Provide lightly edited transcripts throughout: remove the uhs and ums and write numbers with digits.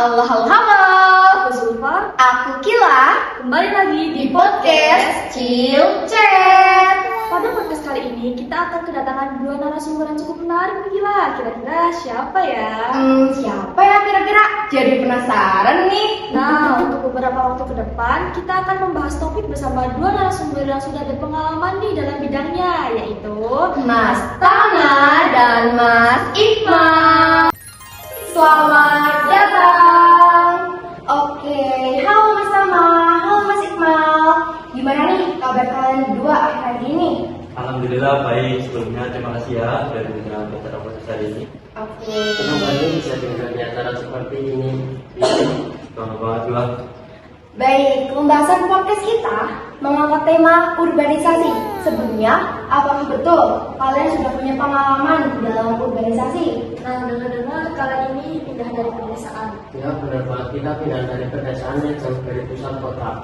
Halo, halo, halo. Aku Zulfa. Aku Kila. Kembali lagi Di podcast Chill Chat. Pada podcast kali ini kita akan kedatangan dua narasumber yang cukup menarik nih Kila. Kira-kira siapa ya? Siapa ya kira-kira? Jadi penasaran nih. Nah, untuk beberapa waktu ke depan kita akan membahas topik bersama dua narasumber yang sudah berpengalaman di dalam bidangnya, yaitu Mas Tama dan Mas Iqmal. Selamat datang. Oke, halo Mas Tama, halo Mas Iqmal. Gimana nih kabar kalian berdua akhir-akhir ini? Alhamdulillah baik. Sebelumnya terima kasih ya sudah diundang ke acara podcast hari ini. Oke. Senang banget bisa dengar di acara seperti ini. Bangga banget gua. Baik, pembahasan podcast kita mengangkat tema urbanisasi. Sebelumnya, apakah betul kalian sudah punya pengalaman dalam urbanisasi? Nah, dengar-dengar kalian ini pindah dari pedesaan. Ya benar banget, kita pindah dari pedesaan yang jauh dari pusat kota.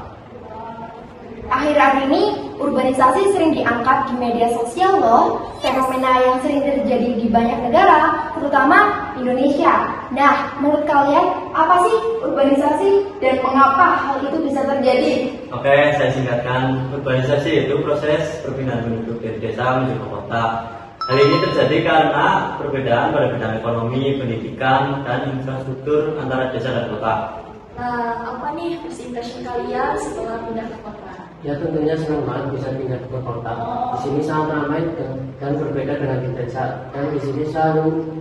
Akhir-akhir ini, urbanisasi sering diangkat di media sosial loh. Fenomena yang sering terjadi di banyak negara, terutama Indonesia. Nah, menurut kalian, apa sih urbanisasi dan mengapa hal itu bisa terjadi? Oke, saya singkatkan. Urbanisasi itu proses perpindahan penduduk dari desa menuju ke kota. Hal ini terjadi karena perbedaan pada bidang ekonomi, pendidikan, dan infrastruktur antara desa dan kota. Nah, apa nih first impression kalian setelah pindah ke kota? Ya tentunya senang banget bisa pindah ke kota. Di sini sangat ramai dan berbeda dengan di desa. Dan di sini selalu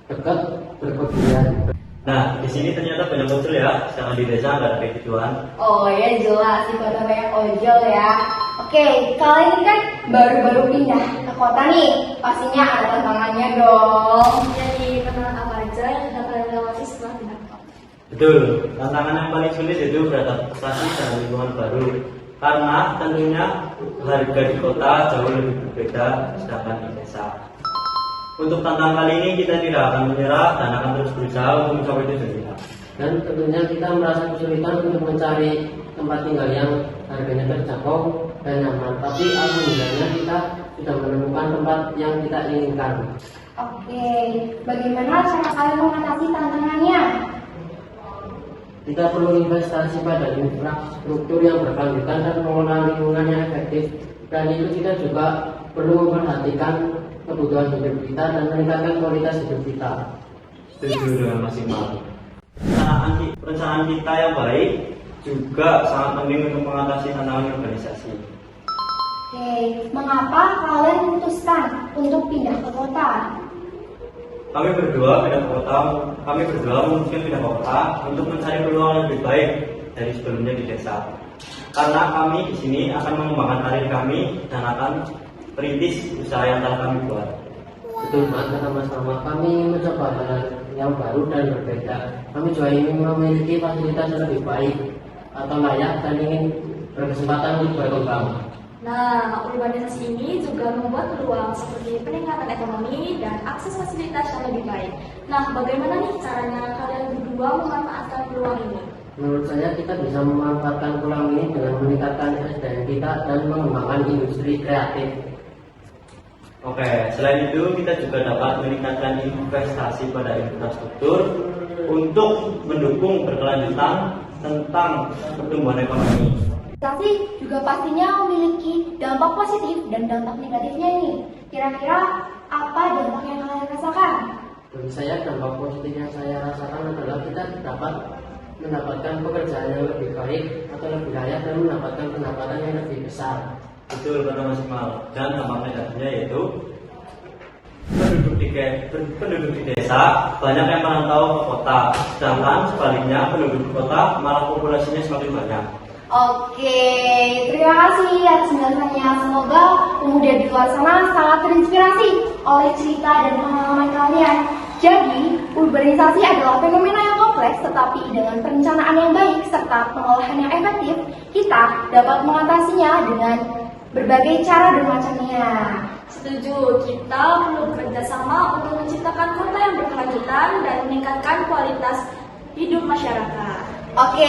dekat berkegiatan. Nah, di sini ternyata banyak ojol ya. Sedangkan di desa nggak ada kayak gituan. Oh ya jelas, di kota banyak ojol ya. Oke, kalian ini kan baru-baru pindah ke kota nih. Pastinya ada tantangannya dong. Jadi, tantangan apa aja yang sudah kalian lewati setelah pindah ke kota? Betul. Tantangan yang paling sulit itu beradaptasi dengan lingkungan baru. Karena tentunya harga di kota jauh lebih berbeda sedangkan di desa. Untuk tantangan kali ini kita tidak akan menyerah dan akan terus berusaha untuk mencapai tujuan kita. Dan tentunya kita merasa kesulitan untuk mencari tempat tinggal yang harganya terjangkau dan nyaman. Tapi alhamdulillahnya kita sudah menemukan tempat yang kita inginkan. Oke, bagaimana cara kalian mengatasi tantangannya? Kita perlu investasi pada infrastruktur yang berkelanjutan dan pengelolaan lingkungan yang efektif. Dan itu kita juga perlu memperhatikan kebutuhan hidup kita dan meningkatkan kualitas hidup kita. Setuju dengan maksimal. Perencanaan kita yang baik juga sangat penting untuk mengatasi tantangan urbanisasi. Oke, mengapa kalian memutuskan untuk pindah ke kota? Kami berdua memutuskan pindah ke kota untuk mencari peluang yang lebih baik dari sebelumnya di desa. Karena kami di sini akan mengembangkan karir kami dan akan perintis usaha yang telah kami buat. Betul banget kata Mas Tama, kami ingin mencoba hal yang baru dan berbeda. Kami juga ingin memiliki fasilitas yang lebih baik atau layak dan ingin berkesempatan untuk berkembang. Nah, urbanisasi ini juga membuat peluang seperti peningkatan ekonomi dan akses fasilitas yang lebih baik. Nah, bagaimana nih caranya kalian berdua memanfaatkan peluang ini? Menurut saya kita bisa memanfaatkan peluang ini dengan meningkatkan SDM kita dan mengembangkan industri kreatif. Oke, selain itu kita juga dapat meningkatkan investasi pada infrastruktur untuk mendukung berkelanjutan tentang pertumbuhan ekonomi. Tapi juga pastinya memiliki dampak positif dan dampak negatifnya ini. Kira-kira apa dampak yang kalian rasakan? Bagi saya dampak positif yang saya rasakan adalah kita dapat mendapatkan pekerjaan yang lebih baik atau lebih layak dan mendapatkan pendapatan yang lebih besar. Betul kata Mas Iqmal. Dan dampak negatifnya yaitu penduduk di desa banyak yang merantau ke kota, sedangkan sebaliknya penduduk di kota malah populasinya semakin banyak. Oke, terima kasih atas penjelasannya. Semoga pemuda di luar sana sangat terinspirasi oleh cerita dan pengalaman kalian. Jadi, urbanisasi adalah fenomena yang kompleks, tetapi dengan perencanaan yang baik serta pengolahan yang efektif, kita dapat mengatasinya dengan berbagai cara dan macamnya. Setuju, kita perlu bekerja sama untuk menciptakan kota yang berkelanjutan dan meningkatkan kualitas hidup masyarakat. Oke,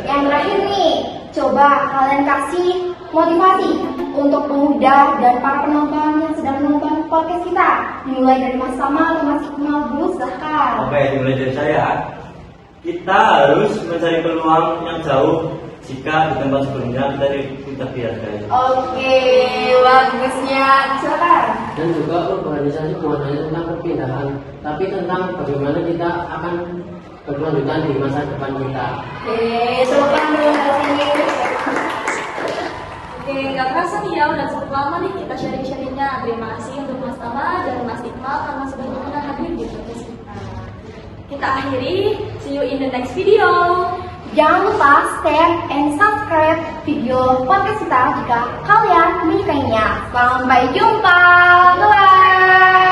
yang terakhir nih, coba kalian kasih motivasi untuk pemuda dan para penonton yang sedang menonton podcast kita. Dimulai dari Mas Tama atau Mas Iqmal dulu, silahkan. Oke, dimulai dari saya. kita harus mencari peluang yang jauh jika di tempat sebelumnya kita dihargai. Oke, bagusnya. Silakan. Dan juga urbanisasi bukan hanya tentang perpindahan, tapi tentang bagaimana kita akan berkelanjutan di masa depan kita. Silakan dulu dari sini. Oke, nggak kerasa nih ya, udah cukup lama nih kita sharing-sharingnya. Terima kasih untuk Mas Tama dan Mas Iqbal karena sudah berkenan hadir di podcast kita. Kita akhiri, see you in the next video. Jangan lupa share and subscribe video podcast kita jika kalian menyukainya. Sampai jumpa. Bye.